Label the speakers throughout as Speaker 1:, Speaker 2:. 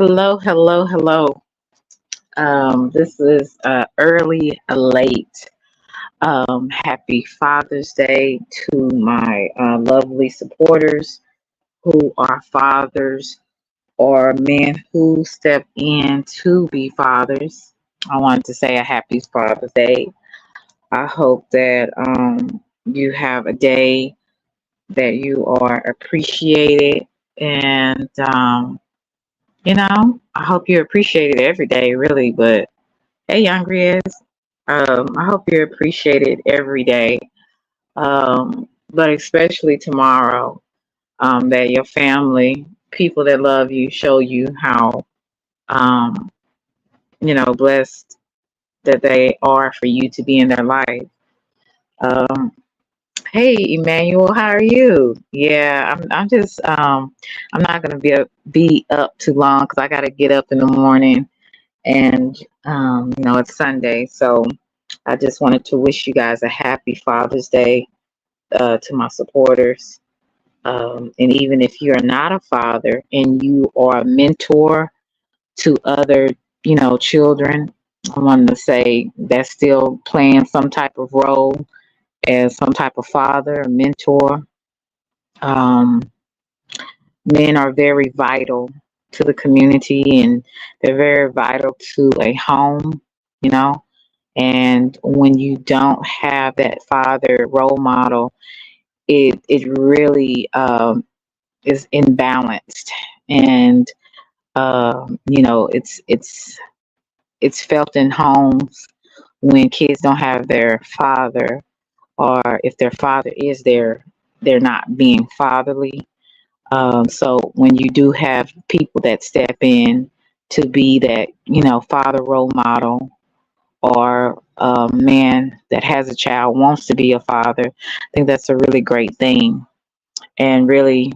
Speaker 1: Hello, hello, hello. This is early, late. Happy Father's Day to my lovely supporters who are fathers or men who step in to be fathers. I wanted to say a happy Father's Day. I hope that you have a day that you are appreciated and I hope you appreciate it every day, really. But hey, Young Grizz, I hope you're appreciated every day, but especially tomorrow, that your family, people that love you, show you how, um, blessed that they are for you to be in their life. Um, hey, Emmanuel, how are you? Yeah, I'm not gonna be up too long because I gotta get up in the morning, and it's Sunday, so I just wanted to wish you guys a happy Father's Day, to my supporters. And even if you're not a father and you are a mentor to other, children, I wanted to say that's still playing some type of role as some type of father, a mentor. Um, Men are very vital to the community, and they're very vital to a home, you know. And when you don't have that father role model, it really is imbalanced, and it's felt in homes when kids don't have their father, or if their father is there, they're not being fatherly. So when you do have people that step in to be that, father role model, or a man that has a child wants to be a father, I think that's a really great thing. And really,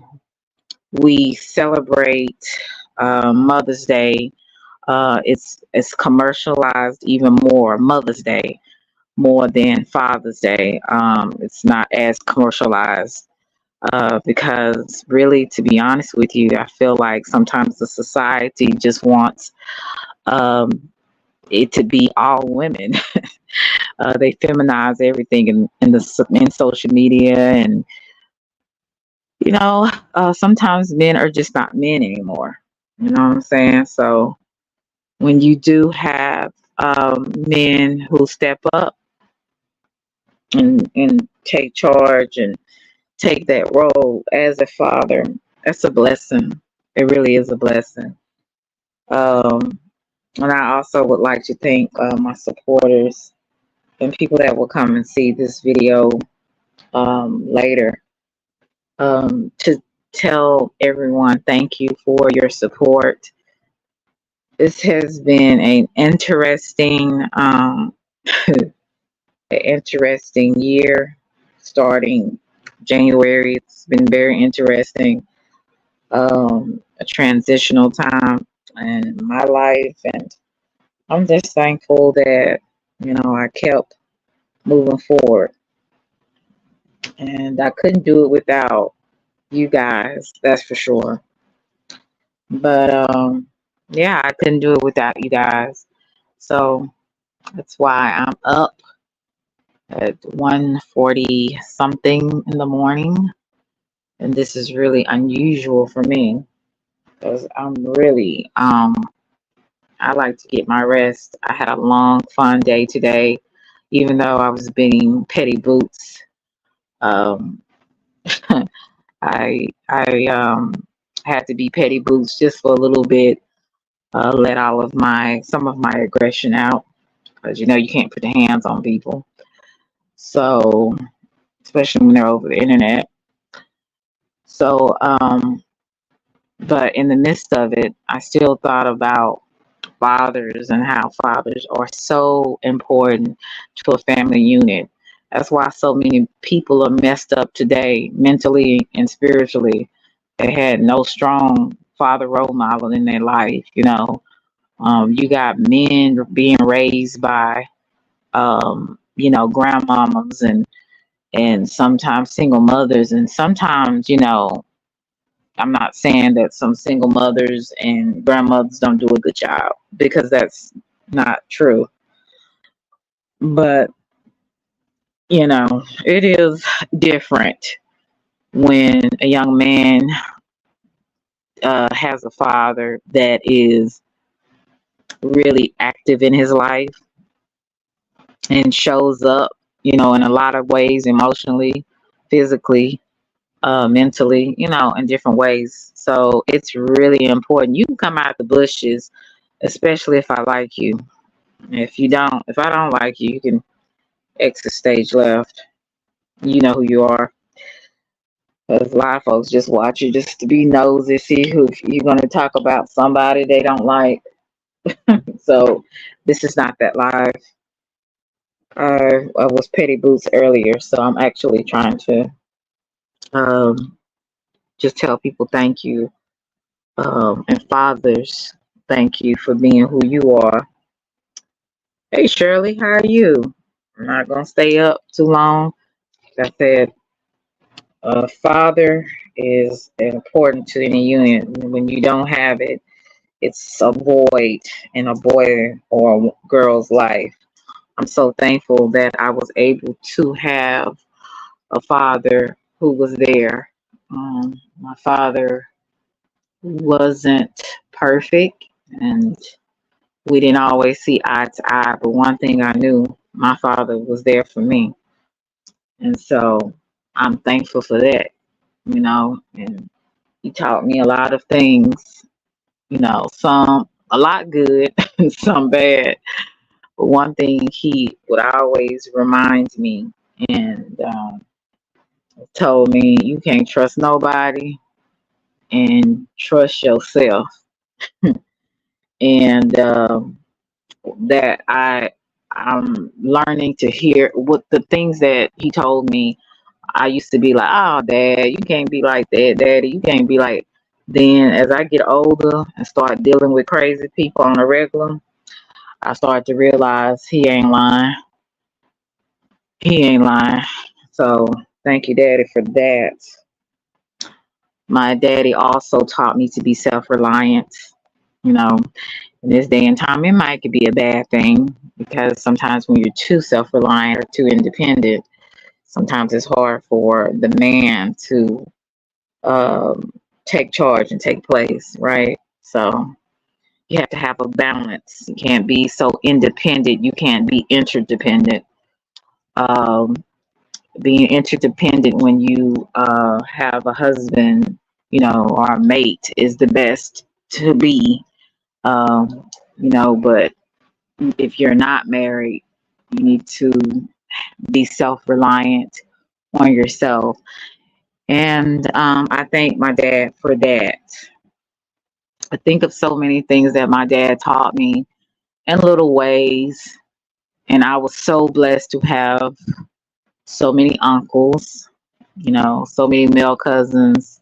Speaker 1: we celebrate Mother's Day. It's commercialized even more, Mother's Day, more than Father's Day. It's not as commercialized, because really, to be honest with you, I feel like sometimes the society just wants um, it to be all women. They feminize everything in social media, and sometimes men are just not men anymore. You know what I'm saying? So when you do have men who step up and take charge and take that role as a father, that's a blessing. It really is a blessing. Um, and I also would like to thank my supporters and people that will come and see this video later, to tell everyone thank you for your support. This has been an interesting, an interesting year, starting January. It's been very interesting, a transitional time in my life, and I'm just thankful that I kept moving forward, and I couldn't do it without you guys. That's for sure. But yeah, I couldn't do it without you guys. So that's why I'm up at 1:40 something in the morning, and this is really unusual for me because I'm really I like to get my rest. I had a long, fun day today, even though I was being petty boots. Um, I had to be petty boots just for a little bit, let some of my aggression out, because you can't put your hands on people. So especially when they're over the internet. So, but in the midst of it, I still thought about fathers and how fathers are so important to a family unit. That's why so many people are messed up today, mentally and spiritually. They had no strong father role model in their life. You got men being raised by, grandmamas, and sometimes single mothers, and sometimes, I'm not saying that some single mothers and grandmothers don't do a good job, because that's not true. But, it is different when a young man has a father that is really active in his life and shows up, in a lot of ways, emotionally, physically, mentally, in different ways. So it's really important. You can come out the bushes, especially if I like you. If I don't like you, you can exit stage left. You know who you are. Because a lot of folks just watch you just to be nosy, see who you're going to talk about somebody they don't like. So this is not that live. I was petty boots earlier, so I'm actually trying to um, just tell people thank you. And fathers, thank you for being who you are. Hey, Shirley, how are you? I'm not going to stay up too long. Like I said, a father is important to any union. When you don't have it, it's a void in a boy or a girl's life. I'm so thankful that I was able to have a father who was there. My father wasn't perfect, and we didn't always see eye to eye, but one thing I knew, my father was there for me. And so I'm thankful for that, and he taught me a lot of things, some a lot good and some bad. But one thing he would always remind me and told me, you can't trust nobody and trust yourself. And that I'm learning to hear what the things that he told me. I used to be like, oh, Dad, you can't be like that, Daddy. You can't be like. Then as I get older and start dealing with crazy people on a regular, I start to realize he ain't lying. He ain't lying. So thank you, Daddy, for that. My daddy also taught me to be self-reliant. You know, in this day and time, it might be a bad thing, because sometimes when you're too self-reliant or too independent, sometimes it's hard for the man to um, take charge and take place, right? So you have to have a balance. You can't be so independent. You can't be interdependent. Um, Being interdependent when you have a husband, or a mate, is the best to be. But if you're not married, you need to be self-reliant on yourself. And I thank my dad for that. I think of so many things that my dad taught me in little ways. And I was so blessed to have so many uncles, so many male cousins.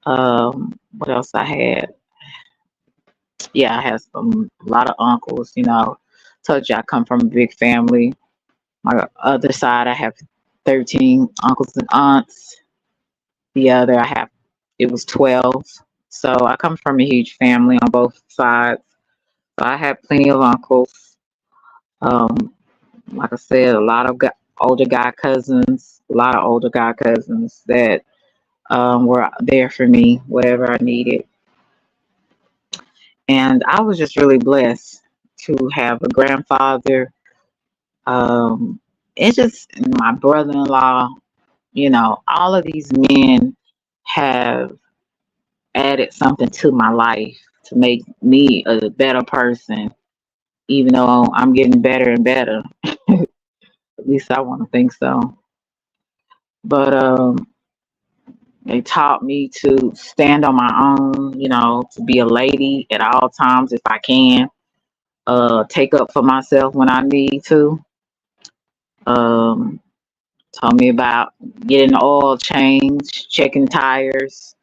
Speaker 1: What else I had? Yeah, I had a lot of uncles, Told you I come from a big family. My other side, I have 13 uncles and aunts. The other, it was 12. So I come from a huge family on both sides. So I had plenty of uncles. Um, like I said, a lot of older guy cousins that were there for me, whatever I needed. And I was just really blessed to have a grandfather. It's just my brother-in-law, all of these men have added something to my life to make me a better person, even though I'm getting better and better. At least I want to think so. But they taught me to stand on my own, to be a lady at all times if I can. Take up for myself when I need to. Um, Told me about getting the oil change, checking tires,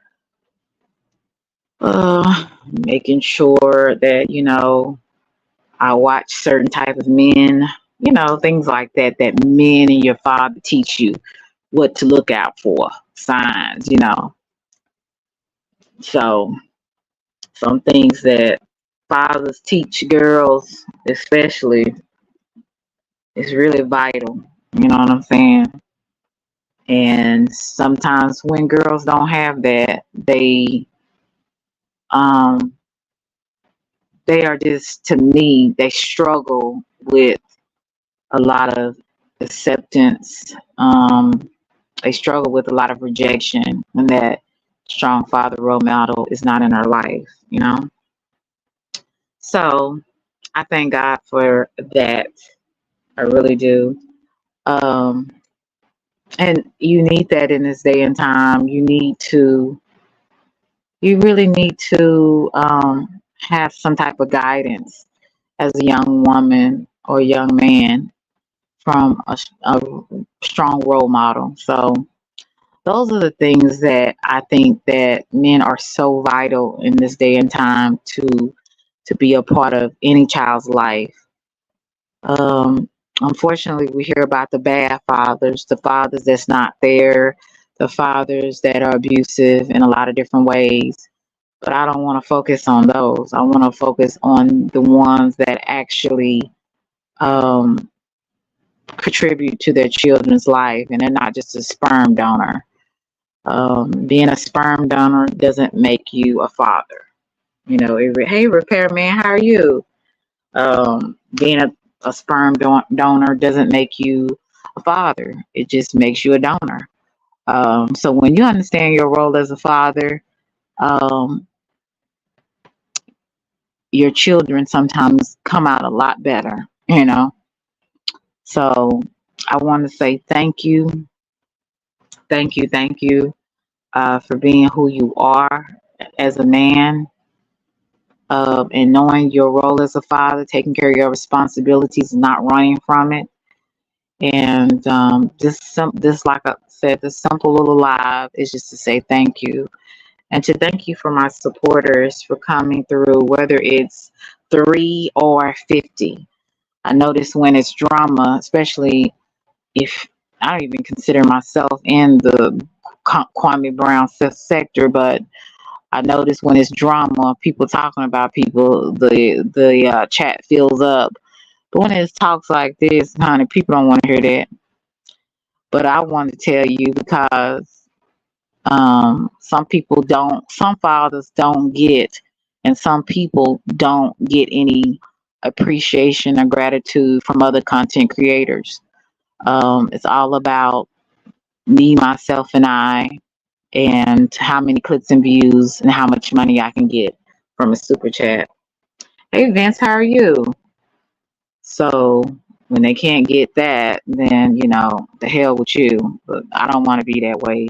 Speaker 1: making sure that, I watch certain type of men, things like that, that men and your father teach you what to look out for, signs. So some things that fathers teach girls, especially, is really vital. You know what I'm saying? And sometimes when girls don't have that, um they are just, to me, they struggle with a lot of acceptance. They struggle with a lot of rejection when that strong father role model is not in her life, you know? So I thank God for that. I really do. Um, and you need that in this day and time. You really need to have some type of guidance as a young woman or young man from a strong role model. So those are the things that I think that men are so vital in this day and time to be a part of any child's life. Um, Unfortunately, we hear about the bad fathers, the fathers that's not there, the fathers that are abusive in a lot of different ways. But I don't want to focus on those. I want to focus on the ones that actually um, contribute to their children's life, and they're not just a sperm donor. Being a sperm donor doesn't make you a father. You know, hey, repairman, how are you? Being a sperm donor doesn't make you a father. It just makes you a donor. So when you understand your role as a father, um, your children sometimes come out a lot better, you know. So I want to say thank you for being who you are as a man, and knowing your role as a father, taking care of your responsibilities, not running from it. And just like I said, the simple little live is just to say thank you, and to thank you for my supporters for coming through, whether it's 3 or 50. I notice when it's drama, especially if I don't even consider myself in the Kwame Brown sector, but I notice when it's drama, people talking about people, the chat fills up. But when it's talks like this, honey, people don't want to hear that. But I want to tell you because some people don't, some fathers don't get, and some people don't get any appreciation or gratitude from other content creators. It's all about me, myself, and I, and how many clicks and views and how much money I can get from a super chat. Hey Vince, how are you? So when they can't get that, then the hell with you. But I don't want to be that way.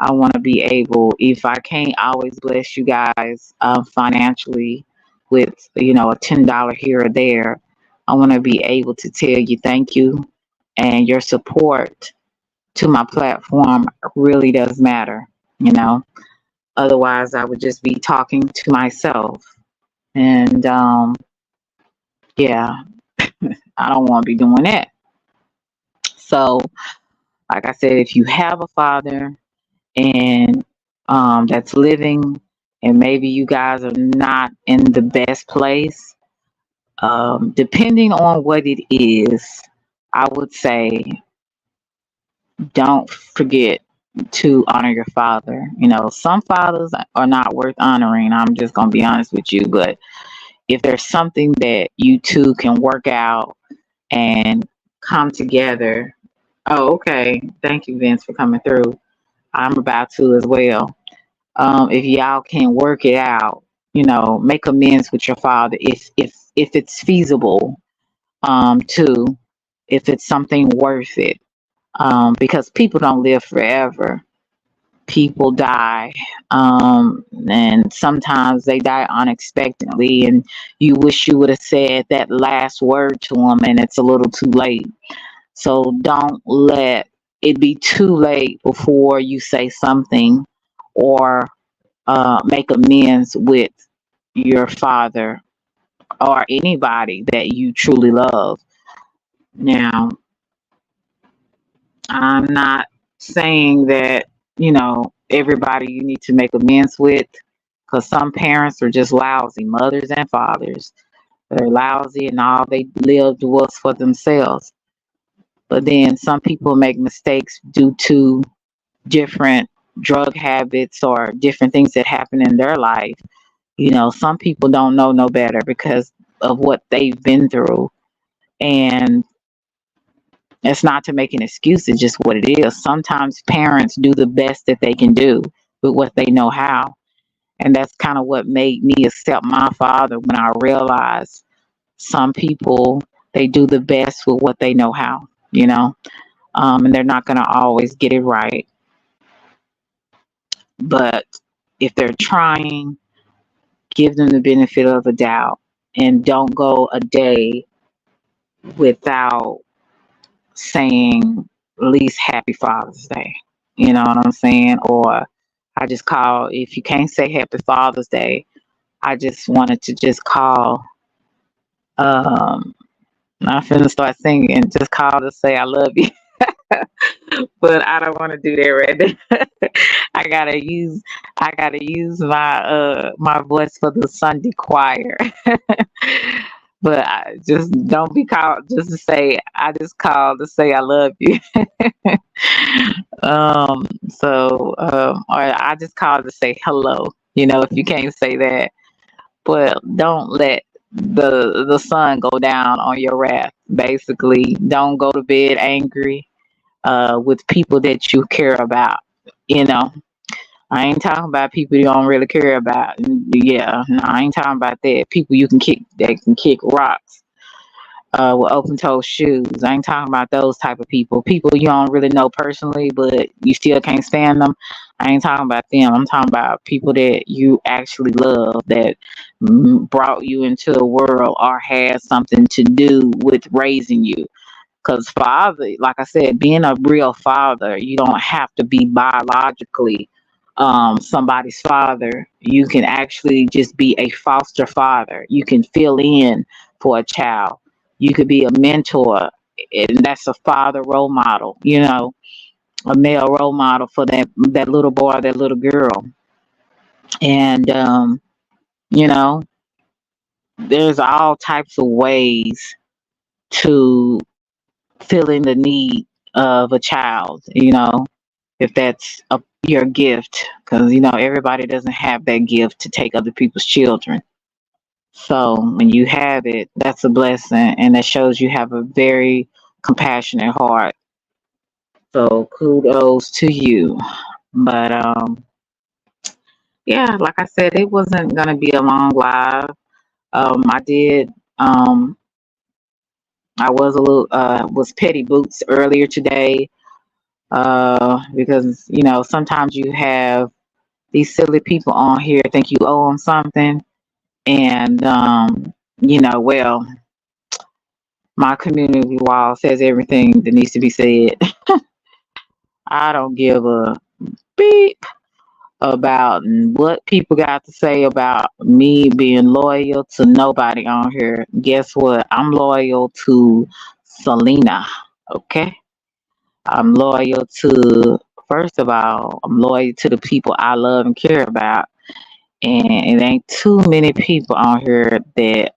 Speaker 1: I want to be able, if I can't always bless you guys financially with a $10 here or there, I want to be able to tell you thank you, and your support to my platform really does matter. You know, otherwise I would just be talking to myself, and yeah, I don't want to be doing that. So, like I said, if you have a father and that's living, and maybe you guys are not in the best place, depending on what it is, I would say don't forget to honor your father. Some fathers are not worth honoring. I'm just going to be honest with you. But if there's something that you two can work out and come together. Oh, okay. Thank you, Vince, for coming through. I'm about to as well. If y'all can work it out, make amends with your father if it's feasible, too, if it's something worth it. Because people don't live forever. People die, and sometimes they die unexpectedly, and you wish you would have said that last word to them, and it's a little too late. So don't let it be too late before you say something, or make amends with your father or anybody that you truly love. Now, I'm not saying that, everybody you need to make amends with. because some parents are just lousy, mothers and fathers. They're lousy and all they lived was for themselves. But then some people make mistakes due to different drug habits or different things that happen in their life. Some people don't know no better because of what they've been through. And it's not to make an excuse, it's just what it is. Sometimes parents do the best that they can do with what they know how. And that's kind of what made me accept my father when I realized some people, they do the best with what they know how, and they're not going to always get it right. But if they're trying, give them the benefit of the doubt and don't go a day without saying at least Happy Father's Day. You know what I'm saying? Or I just call, if you can't say Happy Father's Day, I just wanted to just call, I'm finna start singing, just call to say I love you. But I don't want to do that right now. I gotta use my voice for the Sunday choir. But I just don't be called just to say I just called to say I love you. Or I just called to say hello. If you can't say that, but don't let the sun go down on your wrath. Basically, don't go to bed angry with people that you care about. You know, I ain't talking about people you don't really care about. Yeah, no, I ain't talking about that. People you can kick that can kick rocks with open toe shoes. I ain't talking about those type of people. People you don't really know personally, but you still can't stand them. I ain't talking about them. I'm talking about people that you actually love, that brought you into the world or had something to do with raising you. Because father, like I said, being a real father, you don't have to be biologically somebody's father. You can actually just be a foster father. You can fill in for a child. You could be a mentor, and that's a father role model. A male role model for that little boy, or that little girl. And you know, there's all types of ways to fill in the need of a child. If that's your gift, because everybody doesn't have that gift to take other people's children. So when you have it, that's a blessing, and that shows you have a very compassionate heart. So kudos to you. But yeah, like I said, it wasn't gonna be a long live. I did. I was a little was petty boots earlier today because sometimes you have these silly people on here think you owe them something, and well, my community wall says everything that needs to be said. I don't give a beep about what people got to say about me being loyal to nobody on here. Guess what? I'm loyal to Selena. Okay, I'm loyal to, first of all, I'm loyal to the people I love and care about. And it ain't too many people on here that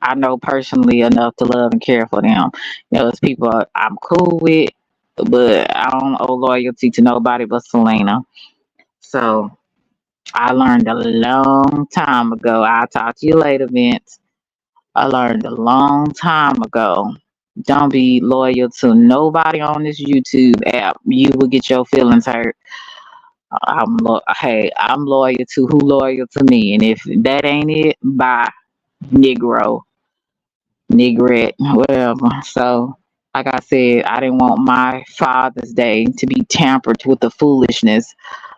Speaker 1: I know personally enough to love and care for them. It's people I'm cool with, but I don't owe loyalty to nobody but Selena. So I learned a long time ago. I'll talk to you later, Vince. I learned a long time ago. Don't be loyal to nobody on this YouTube app. You will get your feelings hurt. Hey, I'm loyal to who loyal to me, and if that ain't it, bye, Negro, Negrette, whatever. So, like I said, I didn't want my Father's Day to be tampered with the foolishness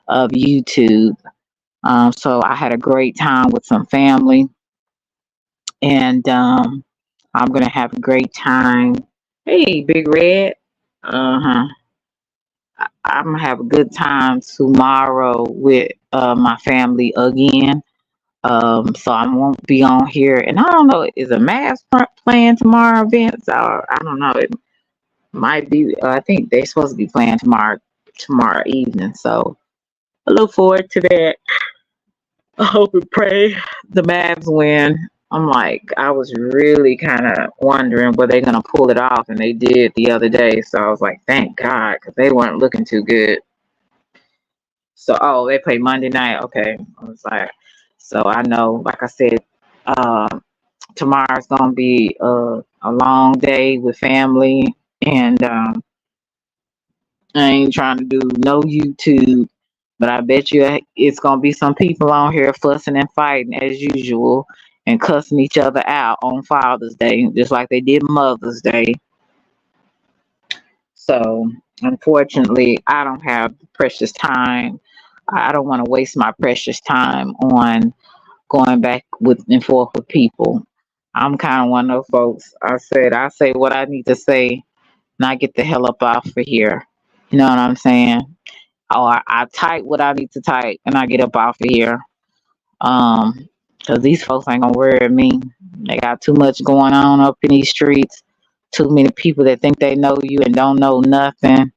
Speaker 1: of YouTube. So I had a great time with some family, and I'm gonna have a great time. Hey, Big Red. Uh huh. I'm gonna have a good time tomorrow with my family again. So I won't be on here, and I don't know, is a mass playing tomorrow, Vince? Or I don't know. It might be. I think they're supposed to be playing tomorrow evening. So I look forward to that. I hope and pray the Mavs win. I'm like, I was really kind of wondering were they going to pull it off, and they did the other day. So I was like, thank God, because they weren't looking too good. So, oh, they play Monday night. Okay. I was like, so I know, like I said, uh, tomorrow's going to be a long day with family. And I ain't trying to do no YouTube, but I bet you it's gonna be some people on here fussing and fighting as usual and cussing each other out on Father's Day, just like they did Mother's Day. So unfortunately, I don't have precious time. I don't want to waste my precious time on going back with and forth with people. I'm kind of one of those folks. I say what I need to say, and I get the hell up off of here. You know what I'm saying? Or I type what I need to type and I get up off of here. Um, cause these folks ain't gonna worry me. They got too much going on up in these streets. Too many people that think they know you and don't know nothing.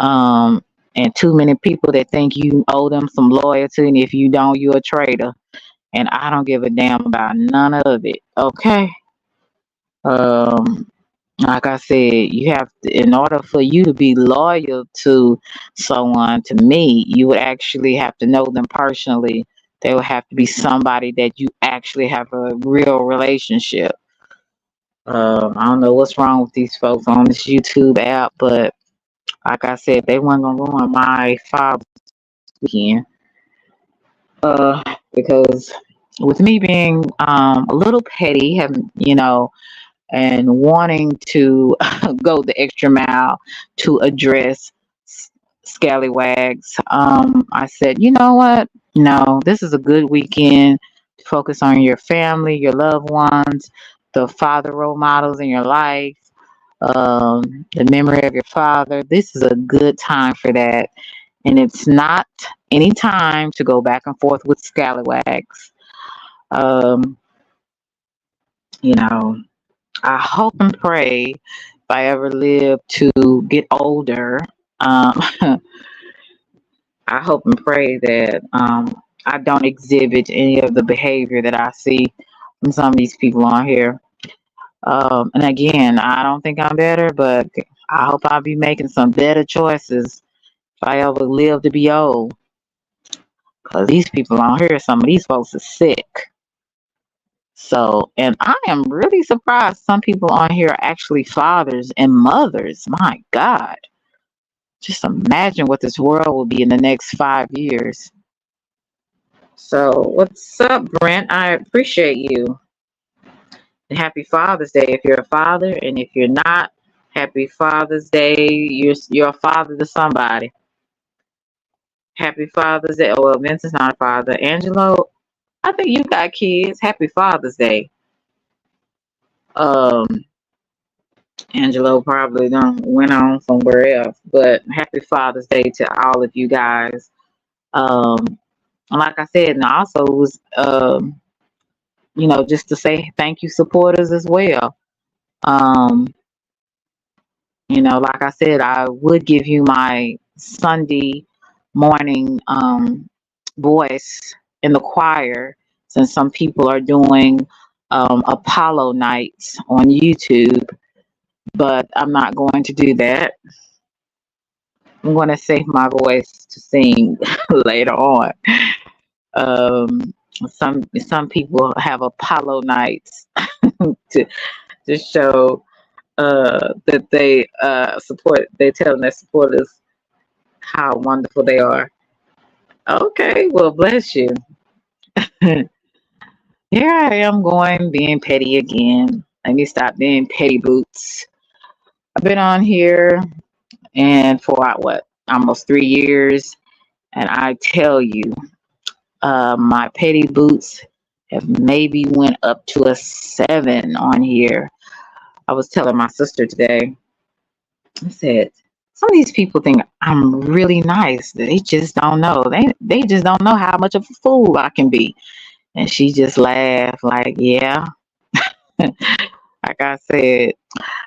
Speaker 1: Um, and too many people that think you owe them some loyalty, and if you don't, you're a traitor. And I don't give a damn about none of it. Okay. Um, like I said, you have to, in order for you to be loyal to someone, to me, you would actually have to know them personally. They would have to be somebody that you actually have a real relationship. I don't know what's wrong with these folks on this YouTube app, but like I said, they weren't gonna ruin my father's weekend. Because with me being a little petty, having and wanting to go the extra mile to address scallywags, I said, you know what? No, this is a good weekend to focus on your family, your loved ones, the father role models in your life, the memory of your father. This is a good time for that. And it's not any time to go back and forth with scallywags. Um, you know, I hope and pray if I ever live to get older, um, I hope and pray that I don't exhibit any of the behavior that I see from some of these people on here. And again, I don't think I'm better, but I hope I'll be making some better choices if I ever live to be old. Because these people on here, some of these folks are sick. So, and I am really surprised some people on here are actually fathers and mothers. My God. Just imagine what this world will be in the next 5 years. So, what's up, Brent? I appreciate you. And happy Father's Day if you're a father, and if you're not, happy Father's Day. You're a father to somebody. Happy Father's Day. Oh, well, Vincent's not a father. Angelo, I think you got kids. Happy Father's Day. Um, Angelo probably done went on somewhere else, but happy Father's Day to all of you guys. And like I said, and also was just to say thank you, supporters as well. Um, like I said, I would give you my Sunday morning voice in the choir, since some people are doing Apollo nights on YouTube, but I'm not going to do that. I'm going to save my voice to sing later on. Um, some people have Apollo nights to show that they support. They telling their supporters how wonderful they are. Okay, well, bless you. Here I am going being petty again. Let me stop being petty boots. I've been on here and for what, almost 3 years, and I tell you, my petty boots have maybe went up to a 7 on here. I was telling my sister today, I said, some of these people think I'm really nice. They just don't know. They just don't know how much of a fool I can be. And she just laughed like, yeah. Like I said,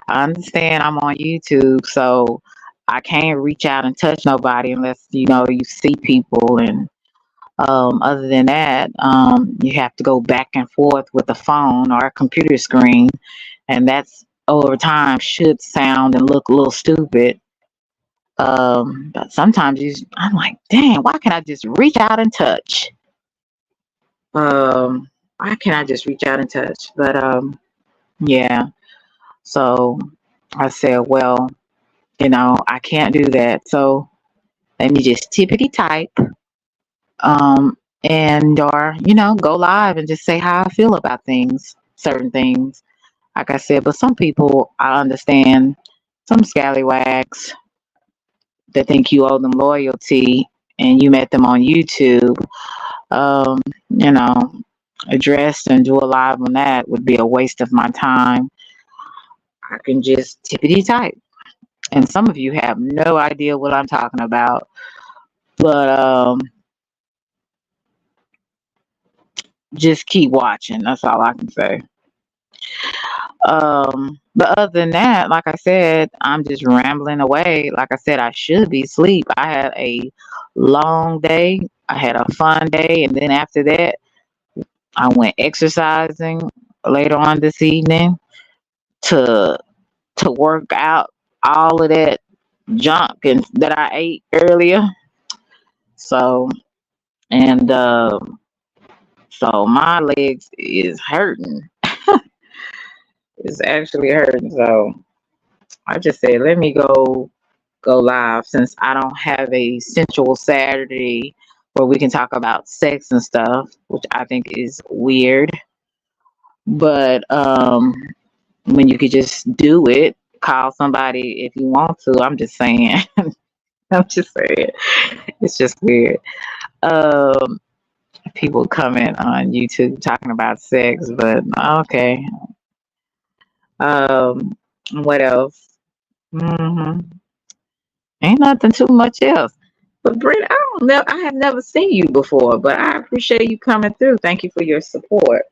Speaker 1: I understand I'm on YouTube, so I can't reach out and touch nobody unless you see people, and Other than that, you have to go back and forth with a phone or a computer screen, and that's over time should sound and look a little stupid. But sometimes I'm like, dang, why can't I just reach out and touch? Why can't I just reach out and touch? But yeah. So I said, well, I can't do that. So let me just tippity type, and or go live and just say how I feel about things, certain things. Like I said, but some people I understand, some scallywags that think you owe them loyalty and you met them on YouTube. Um, you know, address and do a live on that would be a waste of my time. I can just tippity type. And some of you have no idea what I'm talking about. But just keep watching. That's all I can say. But other than that, like I said, I'm just rambling away. Like I said, I should be asleep. I had a long day. I had a fun day, and then after that, I went exercising later on this evening to work out all of that junk and that I ate earlier. So and so my legs is hurting. It's actually hurting. So I just said, let me go live since I don't have a sensual Saturday where we can talk about sex and stuff, which I think is weird. But when you could just do it, call somebody if you want to. I'm just saying. I'm just saying. It's just weird. Um, People comment on YouTube talking about sex, but okay. Um, what else? hmm Ain't nothing too much else. But Britt, I don't know. I have never seen you before, but I appreciate you coming through. Thank you for your support.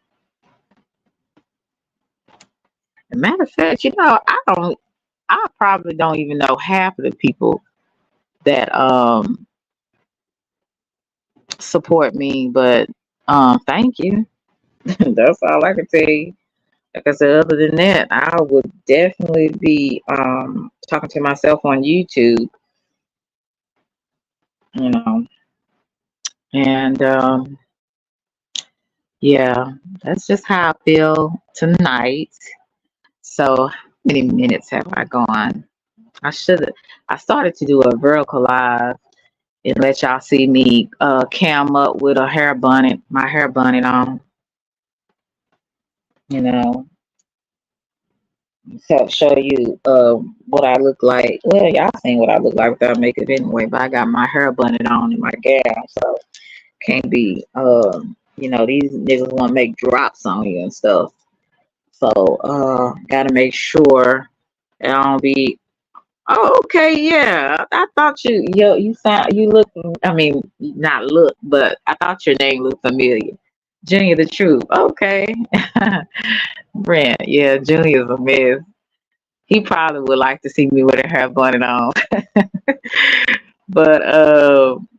Speaker 1: As a matter of fact, I probably don't even know half of the people that support me, but thank you. That's all I can tell you. Like I said, other than that, I would definitely be talking to myself on YouTube, you know. And yeah, that's just how I feel tonight. So, how many minutes have I gone? I should have. I started to do a vertical live and let y'all see me cam up with a hair bonnet, my hair bonnet on, you know, so show you what I look like. Well, y'all seen what I look like without makeup anyway, but I got my hair bonnet on in my gown, so can't be these niggas want to make drops on you and stuff. So gotta make sure I don't be. Oh, okay, yeah. I thought you look. I mean, not look, but I thought your name looked familiar. Junior the Truth. Okay, Brent. Yeah, Junior's a mess. He probably would like to see me with a hair bonnet on. But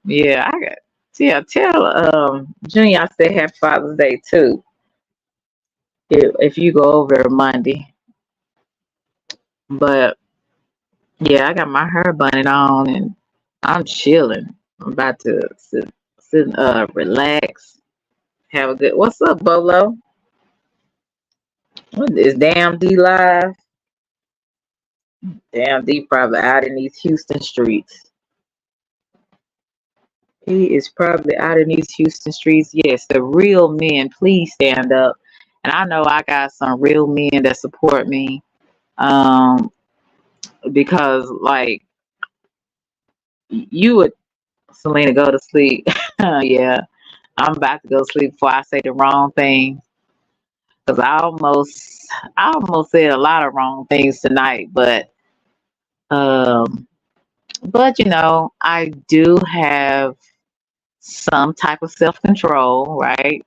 Speaker 1: yeah, I got. Yeah, tell Junior I say Happy Father's Day too. If you go over Monday, but yeah, I got my hair bonnet on and I'm chilling. I'm about to sit relax, have a good. What's up, Bolo? What is Damn D live? Damn D probably out in these Houston streets. He is probably out in these Houston streets. Yes, the real men, please stand up. And I know I got some real men that support me. Um, because like you would, Selena, go to sleep. Yeah, I'm about to go to sleep before I say the wrong thing. Cause I almost said a lot of wrong things tonight, um, but I do have some type of self control, right?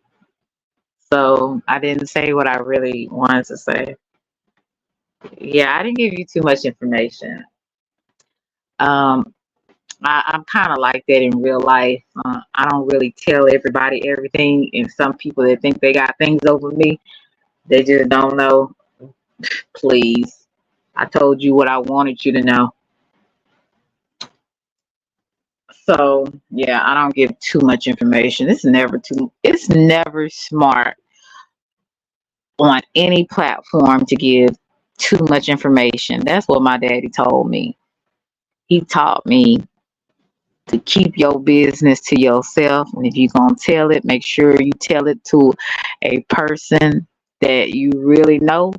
Speaker 1: So I didn't say what I really wanted to say. Yeah, I didn't give you too much information. Um, I'm kind of like that in real life. I don't really tell everybody everything, and some people that think they got things over me, they just don't know. Please, I told you what I wanted you to know. So yeah, I don't give too much information. It's never smart on any platform to give too much information. That's what my daddy told me. He taught me to keep your business to yourself. And if you're going to tell it, make sure you tell it to a person that you really know.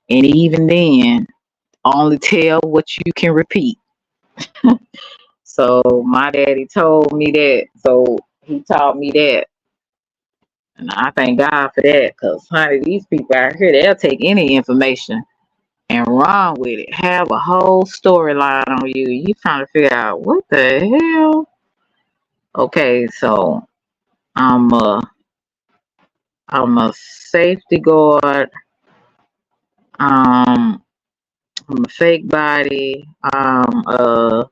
Speaker 1: And even then, only tell what you can repeat. So my daddy told me that. So he taught me that. And I thank God for that. Because, honey, these people out here, they'll take any information and run with it. Have a whole storyline on you. You trying to figure out what the hell? Okay, so I'm a I'm a safety guard. Um, I'm a fake body. I'm a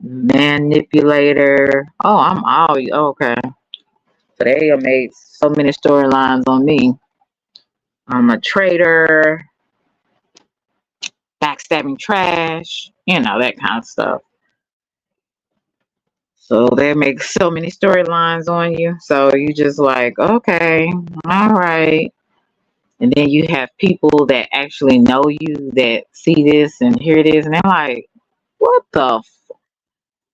Speaker 1: manipulator. Oh, I'm all okay. So they have made so many storylines on me. I'm a traitor, backstabbing trash, that kind of stuff. So they make so many storylines on you. So you just like, okay, all right. And then you have people that actually know you that see this and hear this, and they're like, what the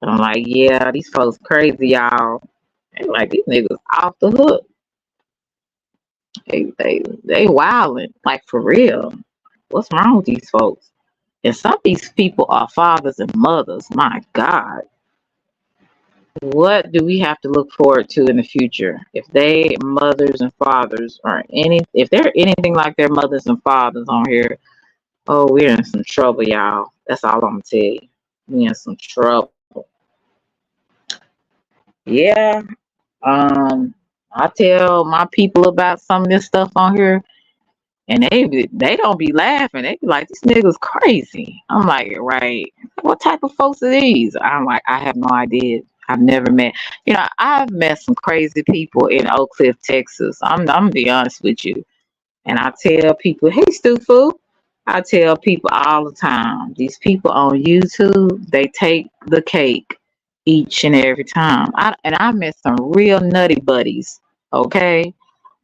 Speaker 1: and I'm like, yeah, these folks crazy, y'all. They like, these niggas off the hook. They wildin', like for real. What's wrong with these folks? And some of these people are fathers and mothers. My God. What do we have to look forward to in the future? If they mothers and fathers are if they're anything like their mothers and fathers on here, oh, we're in some trouble, y'all. That's all I'm gonna tell you. We're in some trouble. Yeah. I tell my people about some of this stuff on here, and they don't be laughing. They be like, "These niggas crazy." I'm like, right. What type of folks are these? I'm like, I have no idea. I've never met. I've met some crazy people in Oak Cliff, Texas. I'm gonna be honest with you. And I tell people, "Hey, Stufu." I tell people all the time, these people on YouTube, they take the cake each and every time. I met some real nutty buddies, okay,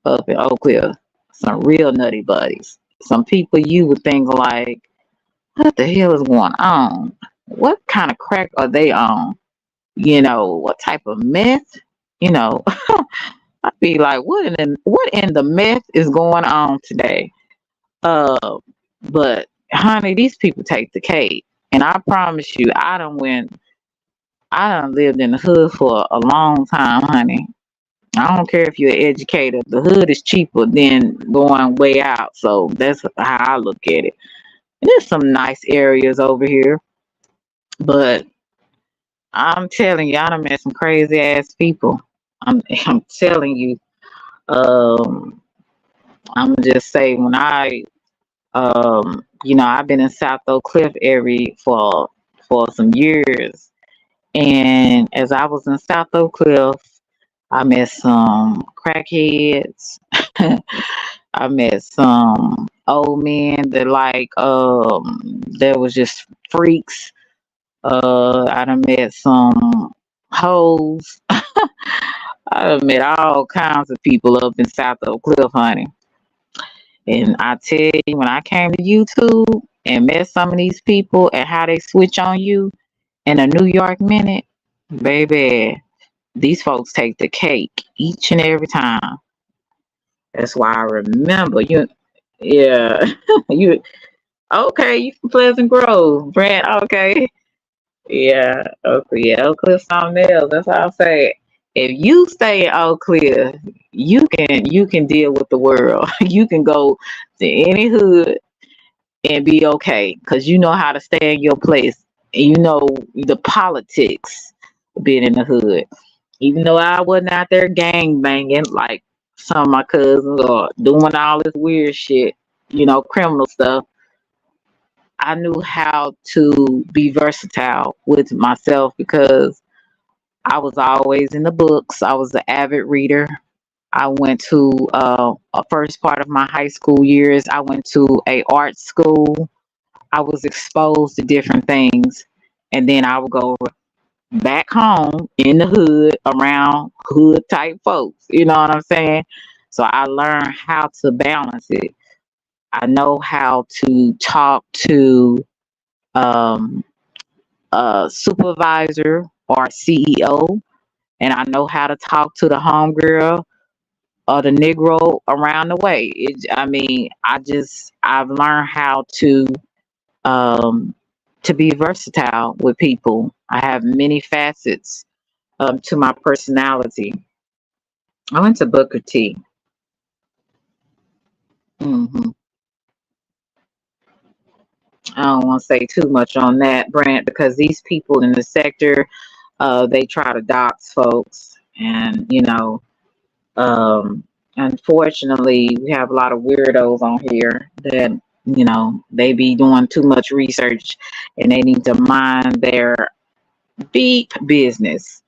Speaker 1: up in Oak Cliff. Some real nutty buddies. Some people you would think like, what the hell is going on? What kind of crack are they on? What type of meth? You know, I'd be like, what in the meth is going on today? Uh, but honey, these people take the cake, and I promise you, I done lived in the hood for a long time, honey. I don't care if you're an educator. The hood is cheaper than going way out. So that's how I look at it. And there's some nice areas over here, but I'm telling you, I done met some crazy ass people. I'm telling you. Um, I'm just say when I've been in South Oak Cliff area for some years, and as I was in South Oak Cliff, I met some crackheads. I met some old men that that was just freaks. I done met some hoes. I done met all kinds of people up in South Oak Cliff, honey. And I tell you, when I came to YouTube and met some of these people and how they switch on you in a New York minute, baby, these folks take the cake each and every time. That's why I remember you. Yeah, you okay? You from Pleasant Grove, Brent? Okay, yeah, okay, yeah. Oak Cliff something else. That's how I say it. If you stay in Oak Cliff, you can deal with the world. You can go to any hood and be okay because you know how to stay in your place. And you know the politics of being in the hood. Even though I wasn't out there gang banging like some of my cousins or doing all this weird shit, criminal stuff. I knew how to be versatile with myself because I was always in the books. I was an avid reader. I went to a first part of my high school years. I went to a art school. I was exposed to different things, and then I would go back home in the hood around hood type folks. You know what I'm saying? So I learned how to balance it. I know how to talk to um, a supervisor or CEO, and I know how to talk to the homegirl or the Negro around the way. I mean, I've learned how um, to be versatile with people. I have many facets to my personality. I went to Booker T. hmm I don't want to say too much on that, Brent, because these people in the sector, they try to dox folks, and um, unfortunately, we have a lot of weirdos on here that they be doing too much research, and they need to mind their beep business,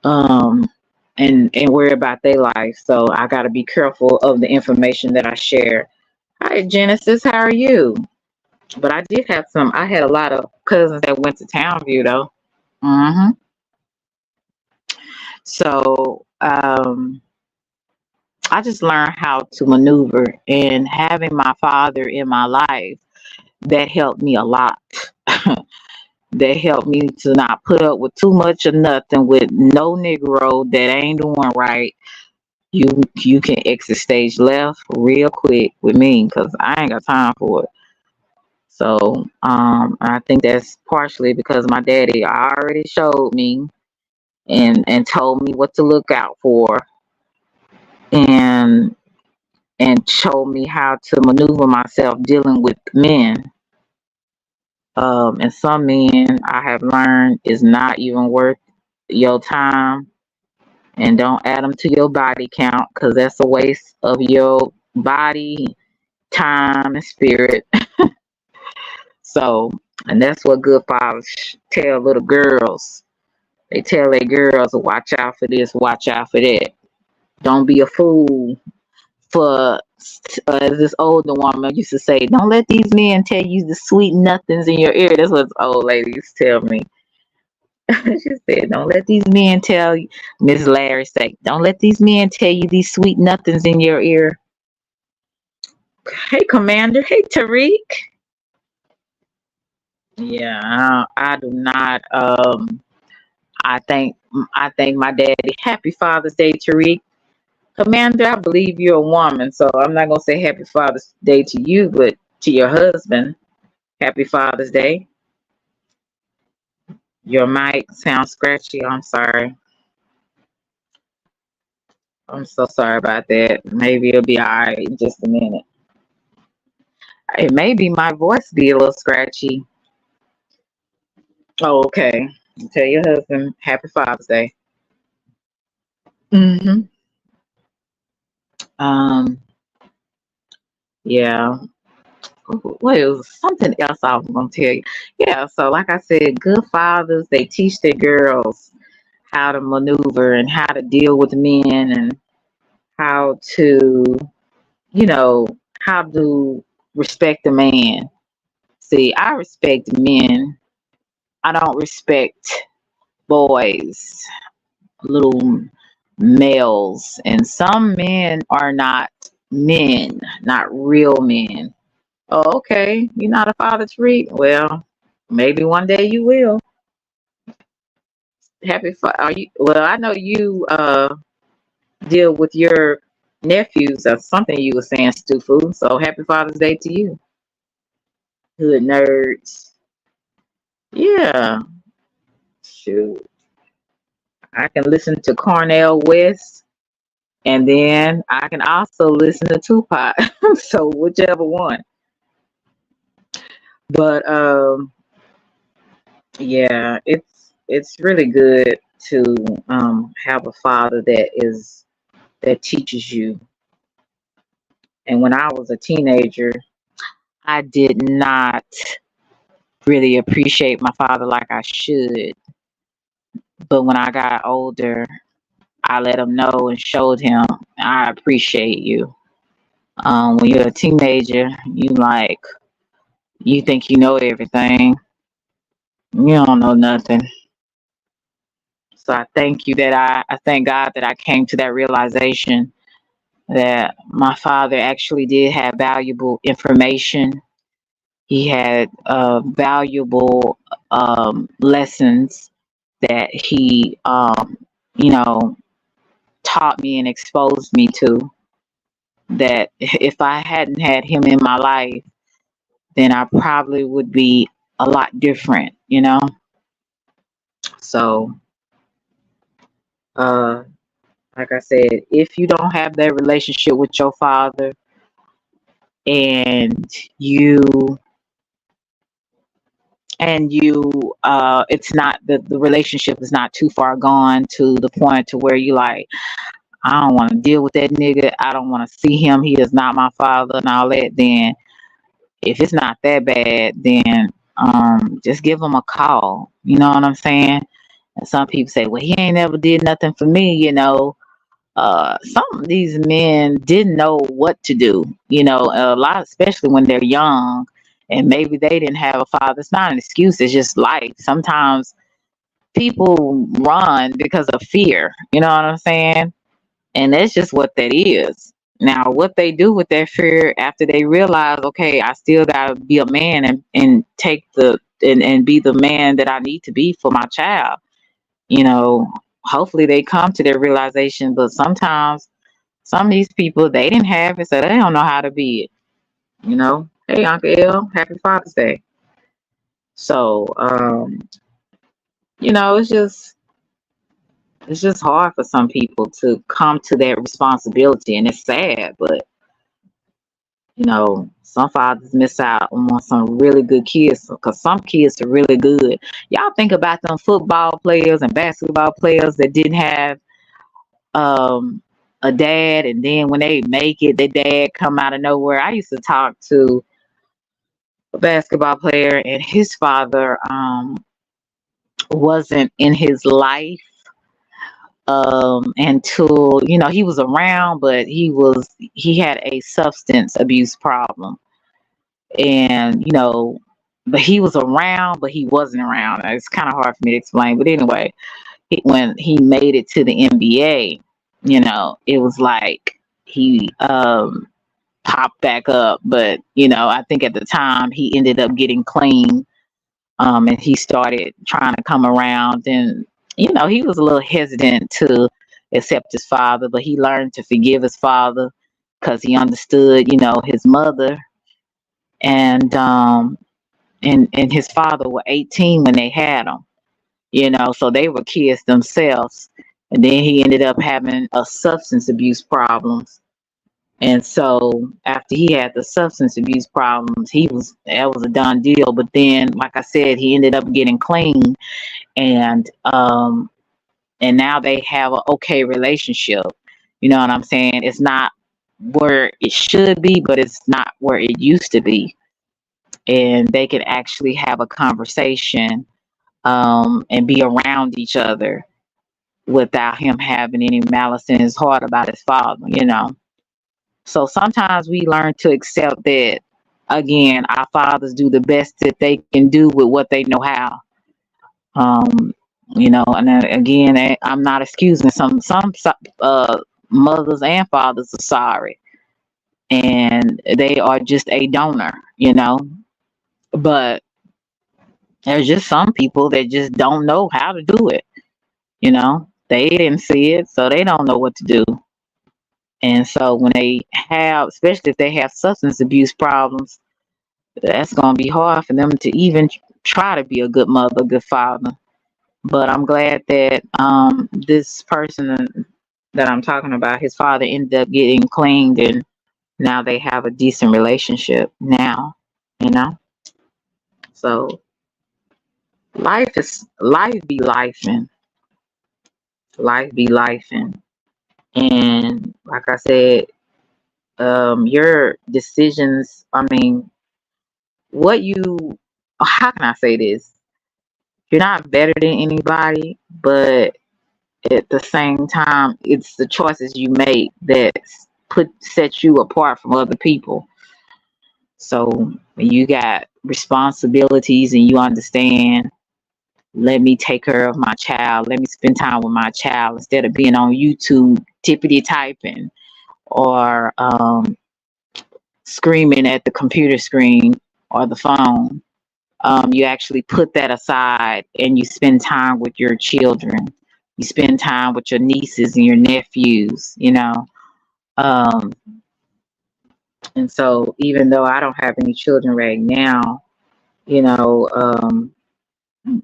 Speaker 1: um, and worry about their life. So I got to be careful of the information that I share. Hi, Genesis. How are you? But I did have some. I had a lot of cousins that went to Townview though. So I just learned how to maneuver, and having my father in my life, that helped me a lot. That helped me to not put up with too much of nothing with no Negro that ain't doing right. You can exit stage left real quick with me because I ain't got time for it. So I think that's partially because my daddy already showed me and told me what to look out for, and showed me how to maneuver myself dealing with men. And some men I have learned is not even worth your time, and don't add them to your body count because that's a waste of your body, time, and spirit. So, and that's what good fathers tell little girls. They tell their girls, watch out for this, watch out for that. Don't be a fool for, as this older woman used to say, don't let these men tell you the sweet nothings in your ear. That's what old ladies tell me. She said, don't let these men tell you, Miss Larry say, don't let these men tell you these sweet nothings in your ear. Hey, Commander. Hey, Tariq. Yeah, I do not. I thank I thank my daddy. Happy Father's Day, Tariq. Commander, I believe you're a woman, so I'm not gonna say Happy Father's Day to you, but to your husband, Happy Father's Day. Your mic sounds scratchy. I'm sorry. I'm so sorry about that. Maybe it'll be all right in just a minute. It may be my voice be a little scratchy. Oh, okay. Tell your husband Happy Father's Day. hmm Um, yeah. What it was something else I was gonna tell you. Yeah, so like I said, good fathers, they teach their girls how to maneuver and how to deal with men, and how to, you know, how to respect a man. See, I respect men. I don't respect boys, little males. And some men are not men, not real men. Oh, okay. You're not a father to read? Well, maybe one day you will. Are you, well, I know you deal with your nephews or something you were saying, Stufu. So happy Father's Day to you. Hood nerds. Yeah. Shoot. I can listen to Cornell West, and then I can also listen to Tupac. So whichever one. But yeah, it's really good to have a father that teaches you. And when I was a teenager, I did not really appreciate my father like I should. But when I got older, I let him know and showed him I appreciate you. When you're a teenager, you think you know everything. You don't know nothing. So I thank you that I thank God that I came to that realization that my father actually did have valuable information. He had valuable lessons that he, you know, taught me and exposed me to. That if I hadn't had him in my life, then I probably would be a lot different, you know? So, uh, like I said, if you don't have that relationship with your father and you it's not the relationship is not too far gone to the point to where you like, I don't want to deal with that nigga, I don't want to see him, he is not my father and all that, then if it's not that bad, then just give him a call. You know what I'm saying? And some people say, well, he ain't never did nothing for me, you know. Some of these men didn't know what to do, you know, a lot, especially when they're young and maybe they didn't have a father. It's not an excuse, it's just life. Sometimes people run because of fear, you know what I'm saying? And that's just what that is. Now, what they do with that fear after they realize, okay, I still gotta be a man and take and be the man that I need to be for my child, you know, hopefully they come to their realization. But sometimes some of these people they didn't have it, so they don't know how to be it, you know. Hey, Uncle L, happy Father's Day. So you know, it's just hard for some people to come to that responsibility, and it's sad, but you know, some fathers miss out on some really good kids because some kids are really good. Y'all think about them football players and basketball players that didn't have um, a dad, and then when they make it, their dad come out of nowhere. I used to talk to a basketball player, and his father wasn't in his life until you know he was around, but he had a substance abuse problem, and you know, but he was around, but he wasn't around. It's kind of hard for me to explain, but anyway, when he made it to the NBA, you know, it was like he popped back up, but you know, I think at the time he ended up getting clean, and he started trying to come around, and you know, he was a little hesitant to accept his father, but he learned to forgive his father because he understood, you know, his mother and and his father were 18 when they had him, you know, so they were kids themselves. And then he ended up having a substance abuse problems. And so after he had the substance abuse problems, that was a done deal. But then, like I said, he ended up getting clean, and now they have an okay relationship. You know what I'm saying? It's not where it should be, but it's not where it used to be. And they can actually have a conversation and be around each other without him having any malice in his heart about his father, you know. So sometimes we learn to accept that, again, our fathers do the best that they can do with what they know how. Um, you know, and then, again, I'm not excusing uh, mothers and fathers are sorry, and they are just a donor, you know. But there's just some people that just don't know how to do it. You know, they didn't see it, so they don't know what to do. And so when they have, especially if they have substance abuse problems, that's going to be hard for them to even try to be a good mother, good father. But I'm glad that this person that I'm talking about, his father ended up getting cleaned, and now they have a decent relationship now, you know? So life be life, and life be life. And like I said, your decisions, I mean, what you, how can I say this? You're not better than anybody, but at the same time, it's the choices you make that set you apart from other people. So when you got responsibilities and you understand, let me take care of my child, let me spend time with my child instead of being on YouTube tippity typing or screaming at the computer screen or the phone. You actually put that aside and you spend time with your children. You spend time with your nieces and your nephews, you know. Um, and so, even though I don't have any children right now, you know,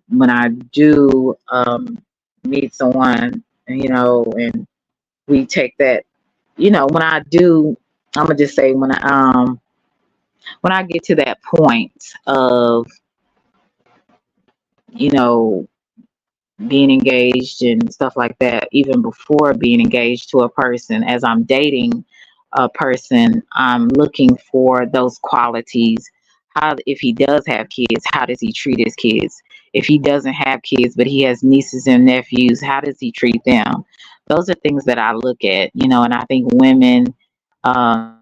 Speaker 1: when I do meet someone, you know, and we take that, you know, when I do, I'm gonna just say when I get to that point of, you know, being engaged and stuff like that, even before being engaged to a person, as I'm dating a person, I'm looking for those qualities. How, if he does have kids, how does he treat his kids? If he doesn't have kids, but he has nieces and nephews, how does he treat them? Those are things that I look at, you know, and I think women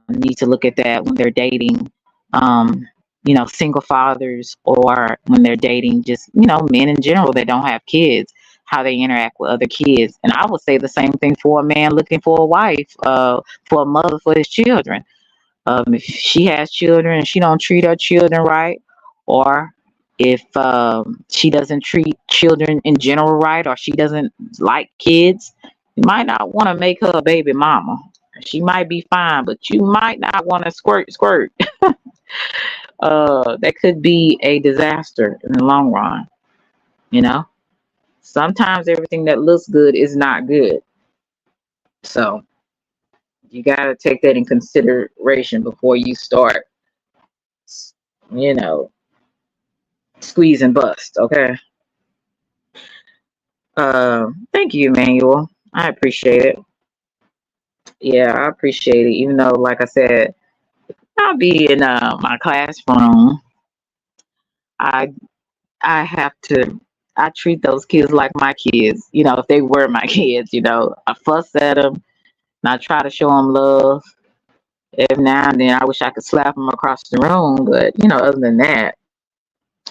Speaker 1: need to look at that when they're dating. Um, you know, single fathers, or when they're dating just, you know, men in general that don't have kids, how they interact with other kids. And I would say the same thing for a man looking for a wife, for a mother for his children. If she has children and she don't treat her children right, or if she doesn't treat children in general right, or she doesn't like kids, you might not want to make her a baby mama. She might be fine, but you might not want to squirt. That could be a disaster in the long run, you know? Sometimes everything that looks good is not good. So you got to take that in consideration before you start, you know, squeeze and bust. Okay. Thank you, Emmanuel. I appreciate it. Yeah, I appreciate it. Even though, like I said, I'll be in my classroom. I I have to. I treat those kids like my kids. You know, if they were my kids, you know, I fuss at them and I try to show them love. Every now and then, I wish I could slap them across the room, but you know, other than that,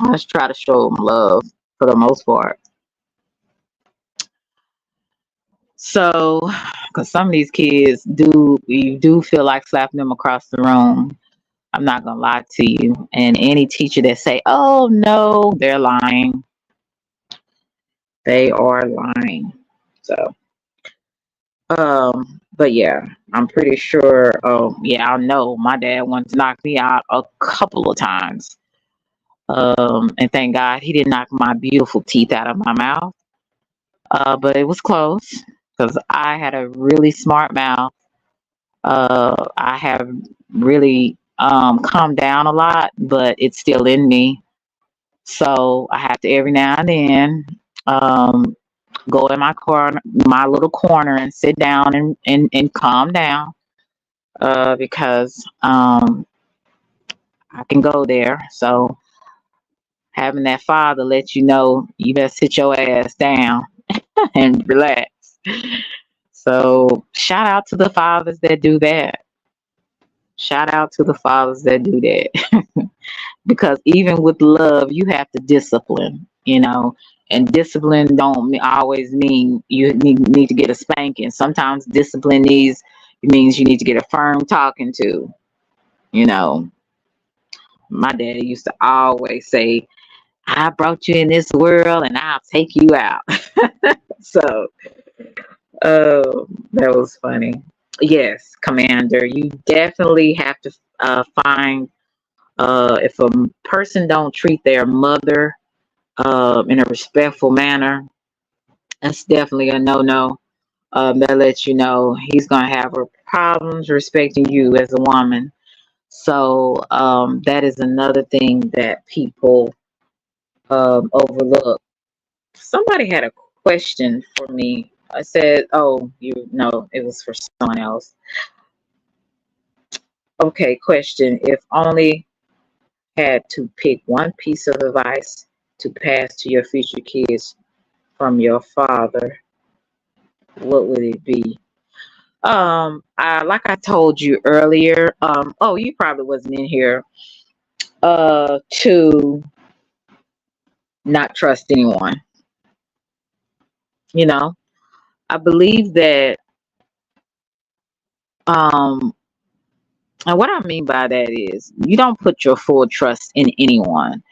Speaker 1: I just try to show them love for the most part. So, because some of these kids do, you do feel like slapping them across the room. I'm not gonna lie to you. And any teacher that say, "Oh no," they're lying. They are lying. So, but yeah, I'm pretty sure. Yeah, I know my dad once knocked me out a couple of times. And thank God he didn't knock my beautiful teeth out of my mouth. But it was close because I had a really smart mouth. I have really calmed down a lot, but it's still in me. So I have to every now and then um, go in my corner, my little corner, and sit down and calm down because I can go there. So having that father let you know you better sit your ass down and relax. So shout out to the fathers that do that. Shout out to the fathers that do that. Because even with love, you have to discipline, you know, and discipline don't always mean you need to get a spanking. Sometimes discipline means you need to get a firm talking to, you know. My daddy used to always say, I brought you in this world and I'll take you out. So that was funny. Yes, Commander, you definitely have to find, if a person don't treat their mother in a respectful manner, that's definitely a no-no. That lets you know he's gonna have problems respecting you as a woman. So that is another thing that people overlook. Somebody had a question for me. I said, "Oh, you know, it was for someone else." Okay, question. If only had to pick one piece of advice to pass to your future kids from your father, what would it be? Like I told you earlier, oh, you probably wasn't in here, to not trust anyone. You know, I believe that, um, and what I mean by that is you don't put your full trust in anyone.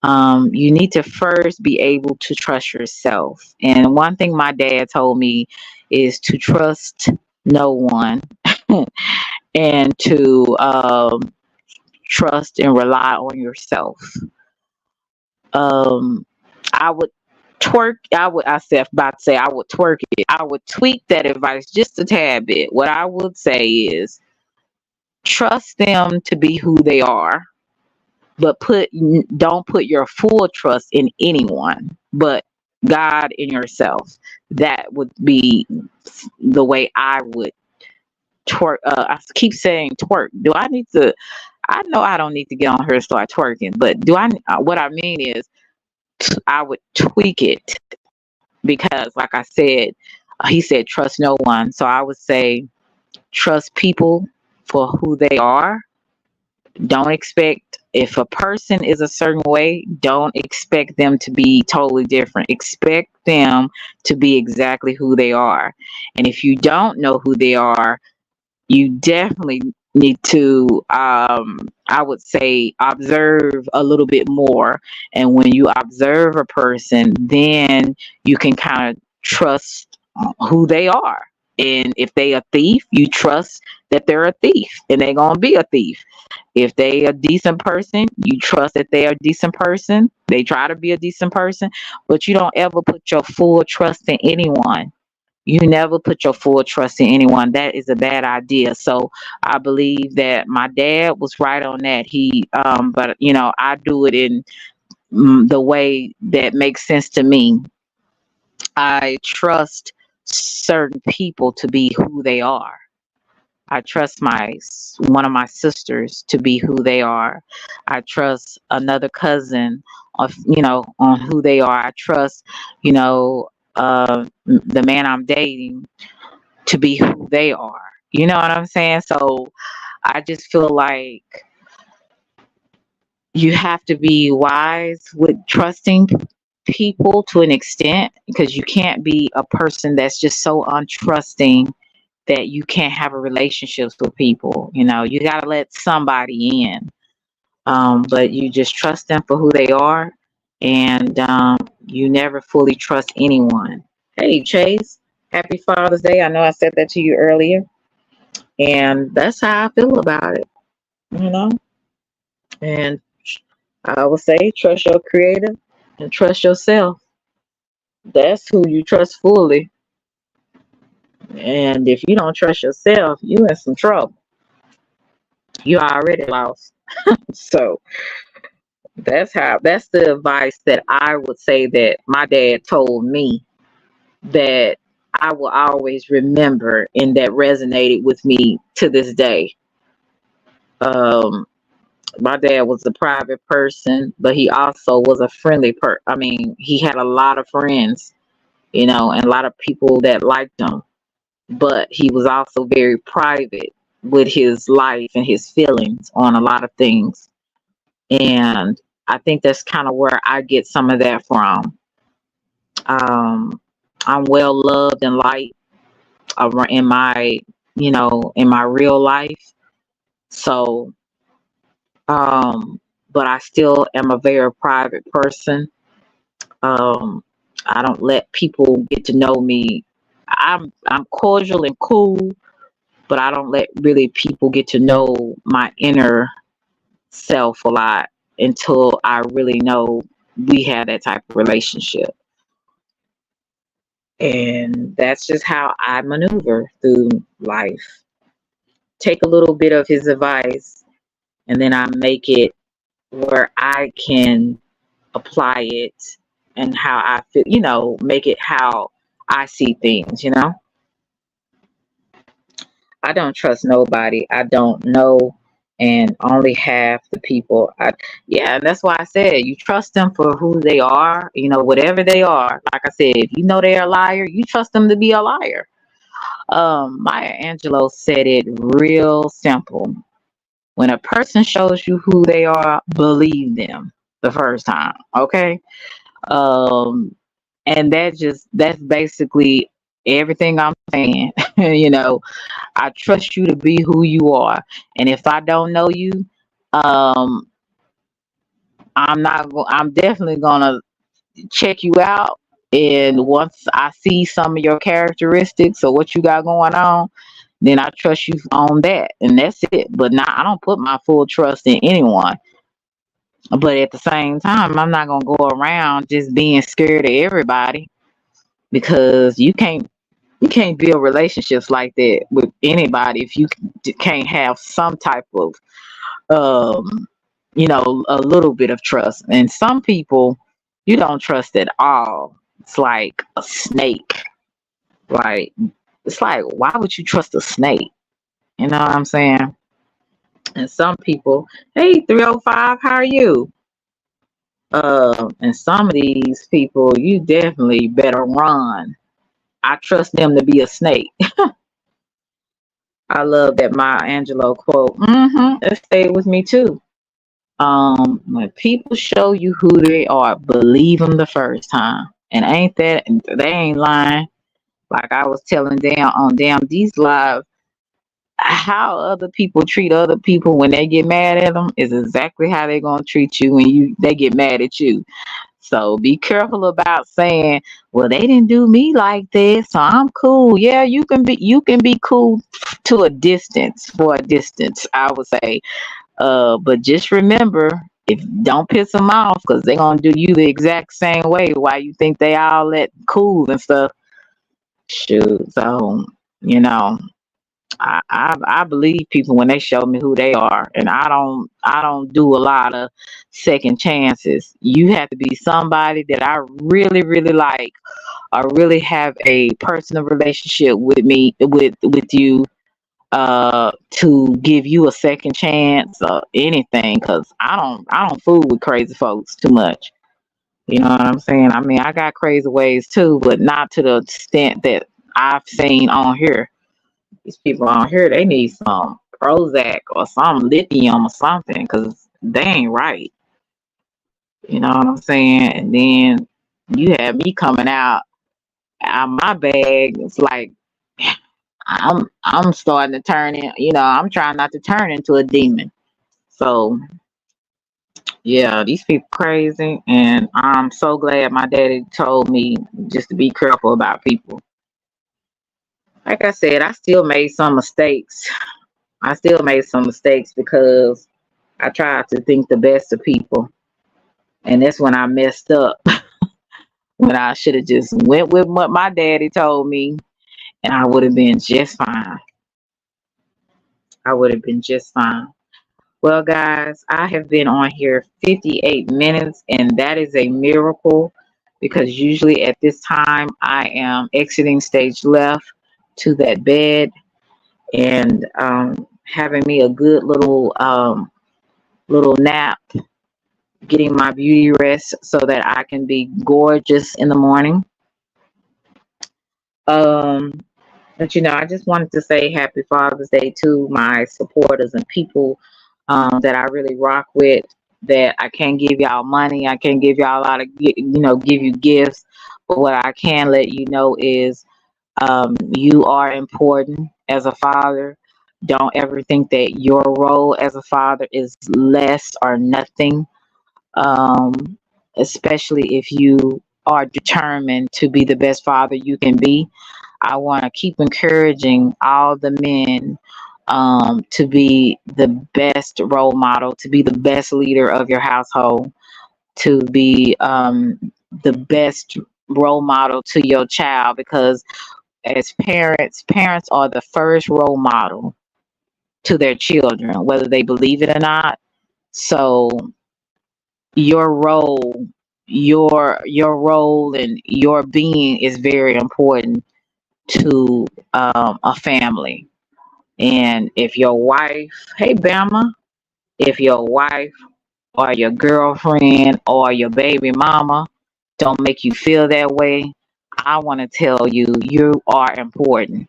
Speaker 1: You need to first be able to trust yourself. And one thing my dad told me is to trust no one and to trust and rely on yourself. Um, I would I said about to say I would twerk it. I would tweak that advice just a tad bit. What I would say is trust them to be who they are, but don't put your full trust in anyone but God and yourself. That would be the way I would twerk. I keep saying twerk. Do I need to? I know I don't need to get on here and start twerking, but do I? What I mean is, I would tweak it because, like I said, he said trust no one. So I would say trust people for who they are. Don't expect, if a person is a certain way, don't expect them to be totally different. Expect them to be exactly who they are. And if you don't know who they are, you definitely need to, I would say, observe a little bit more. And when you observe a person, then you can kind of trust who they are. And if they a thief, you trust that they're a thief and they're gonna be a thief. If they a decent person, you trust that they are a decent person. They try to be a decent person, but you don't ever put your full trust in anyone. You never put your full trust in anyone. That is a bad idea. So I believe that my dad was right on that. But I do it in the way that makes sense to me. I trust certain people to be who they are. I trust one of my sisters to be who they are. I trust another cousin on who they are. I trust, you know, the man I'm dating to be who they are. You know what I'm saying? So I just feel like you have to be wise with trusting people to an extent, because you can't be a person that's just so untrusting that you can't have a relationships with people. You got to let somebody in, but you just trust them for who they are, and you never fully trust anyone. Hey, Chase, happy Father's Day. I know I said that to you earlier, and that's how I feel about it, you know. And I would say trust your creator and trust yourself. That's who you trust fully. And if you don't trust yourself, you in some trouble. You already lost. So that's the advice that I would say that my dad told me, that I will always remember and that resonated with me to this day. Um, my dad was a private person, but he also was a friendly I mean, he had a lot of friends, and a lot of people that liked him, but he was also very private with his life and his feelings on a lot of things. And I think that's kind of where I get some of that from. Um, I'm well loved and liked in my real life. So, but I still am a very private person. Um, I don't let people get to know me. I'm cordial and cool, but I don't let really people get to know my inner self a lot until I really know we have that type of relationship. And that's just how I maneuver through life. Take a little bit of his advice, and then I make it where I can apply it and how I feel, make it how I see things. I don't trust nobody I don't know and only half the people. Yeah, and that's why I said you trust them for who they are, whatever they are. Like I said, if you know they're a liar, you trust them to be a liar. Maya Angelou said it real simple. When a person shows you who they are, believe them the first time. Okay. Um, and that's basically everything I'm saying. you know, I trust you to be who you are. And if I don't know you, um, I'm definitely gonna check you out. And once I see some of your characteristics or what you got going on, then I trust you on that, and that's it. But now I don't put my full trust in anyone. But at the same time, I'm not gonna go around just being scared of everybody, because you can't build relationships like that with anybody if you can't have some type of um a little bit of trust. And some people you don't trust at all. It's like a snake. Like, it's like, why would you trust a snake? You know what I'm saying? And some people, hey, 305, how are you? And some of these people, you definitely better run. I trust them to be a snake. I love that Maya Angelou quote. It stayed with me too. When people show you who they are, believe them the first time. And ain't that, they ain't lying. Like I was telling Dan on Damn D's Live, how other people treat other people when they get mad at them is exactly how they're gonna treat you when they get mad at you. So be careful about saying, "Well, they didn't do me like this, so I'm cool." Yeah, you can be cool to a distance, for a distance, I would say. But just remember, if don't piss them off, because they're gonna do you the exact same way. Why you think they all that cool and stuff? Shoot. So you know, I believe people when they show me who they are, and I don't do a lot of second chances. You have to be somebody that I really really like, or really have a personal relationship with me, with you, to give you a second chance or anything, because I don't fool with crazy folks too much. You know what I'm saying? I mean, I got crazy ways too, but not to the extent that I've seen on here. These people on here, they need some Prozac or some lithium or something, because they ain't right. You know what I'm saying? And then you have me coming out my bag. It's like I'm starting to turn in. I'm trying not to turn into a demon. So yeah, these people crazy, and I'm so glad my daddy told me just to be careful about people. Like I said, I still made some mistakes. I still made some mistakes because I tried to think the best of people, and that's when I messed up. When I should have just went with what my daddy told me, and I would have been just fine. I would have been just fine. Well, guys, I have been on here 58 minutes, and that is a miracle, because usually at this time I am exiting stage left to that bed, and having me a good little nap, getting my beauty rest so that I can be gorgeous in the morning. Um, but I just wanted to say happy Father's Day to my supporters and people that I really rock with. That I can't give y'all money, I can't give y'all a lot of give you gifts, but what I can let you know is you are important as a father. Don't ever think that your role as a father is less or nothing, um, especially if you are determined to be the best father you can be. I want to keep encouraging all the men to be the best role model, to be the best leader of your household, to be the best role model to your child, because as parents are the first role model to their children, whether they believe it or not. So your role, your role and your being is very important to a family. And if your wife, hey Bama, If your wife or your girlfriend or your baby mama don't make you feel that way, I want to tell you, you are important.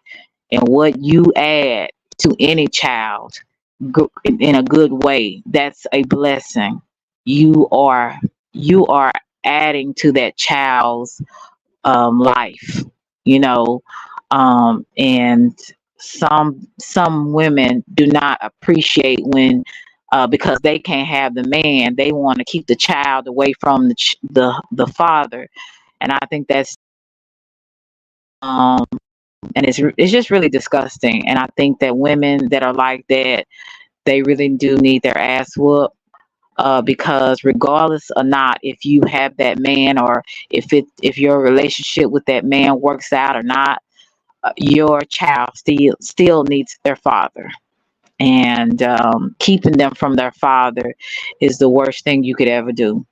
Speaker 1: And what you add to any child in a good way, that's a blessing. You are you are adding to that child's life, you know. And some women do not appreciate when because they can't have the man, they want to keep the child away from the father. And I think that's um and it's just really disgusting. And I think that women that are like that, they really do need their ass whooped. Because regardless or not, if you have that man, or if your relationship with that man works out or not, your child still needs their father. And keeping them from their father is the worst thing you could ever do,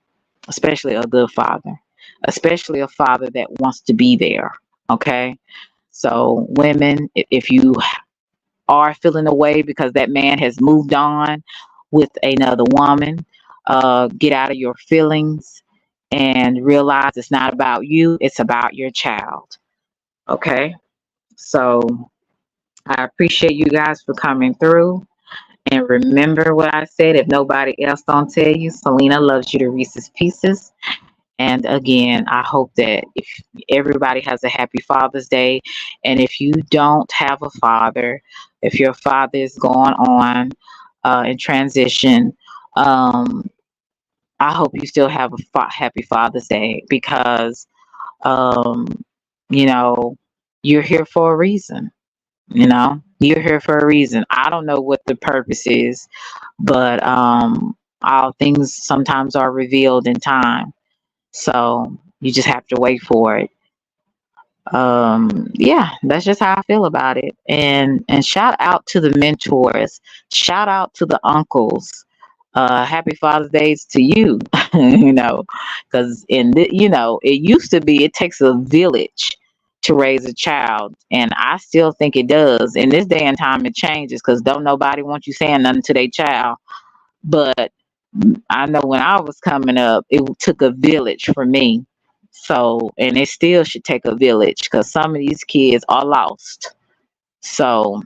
Speaker 1: especially a good father, especially a father that wants to be there. Okay. So, women, if you are feeling away because that man has moved on with another woman, get out of your feelings and realize it's not about you, it's about your child. Okay. So, I appreciate you guys for coming through. And remember what I said, if nobody else don't tell you, Selena loves you to Reese's Pieces. And again, I hope that if everybody has a happy Father's Day, and if you don't have a father, if your father is going on in transition, um, I hope you still have a happy Father's Day, because um, you know, you're here for a reason. You're here for a reason. I don't know what the purpose is, but all things sometimes are revealed in time. So you just have to wait for it. Yeah, that's just how I feel about it. And shout out to the mentors, shout out to the uncles. Happy Father's Days to you. Because it used to be it takes a village to raise a child, and I still think it does. In this day and time, it changes because don't nobody want you saying nothing to their child. But I know when I was coming up, it took a village for me. So, and it still should take a village because some of these kids are lost. So,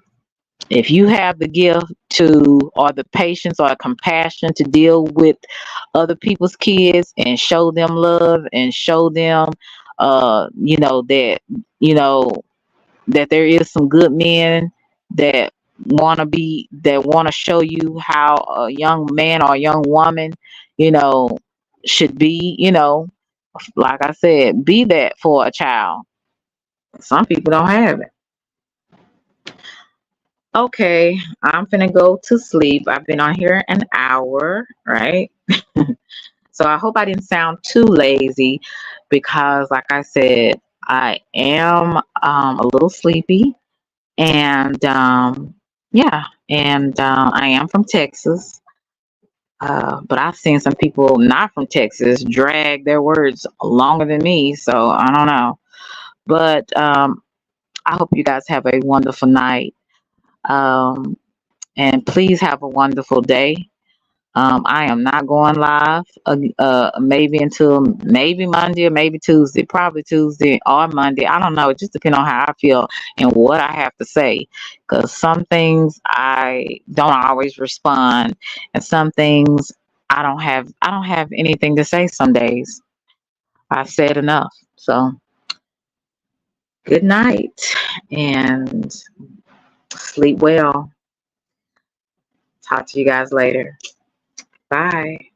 Speaker 1: if you have the gift to, or the patience or compassion to deal with other people's kids and show them love and show them, that, you know, that there is some good men that want to show you how a young man or a young woman, you know, should be, like I said, be that for a child. Some people don't have it. Okay, I'm finna go to sleep. I've been on here an hour, right? So I hope I didn't sound too lazy, because, like I said, I am a little sleepy. And yeah, and I am from Texas. But I've seen some people not from Texas drag their words longer than me, so I don't know. But I hope you guys have a wonderful night. Um, and please have a wonderful day. I am not going live maybe until maybe Monday or maybe Tuesday, probably Tuesday or Monday. I don't know. It just depends on how I feel and what I have to say. Because some things I don't always respond, and some things I don't have anything to say some days. I've said enough. So good night and sleep well. Talk to you guys later. Bye.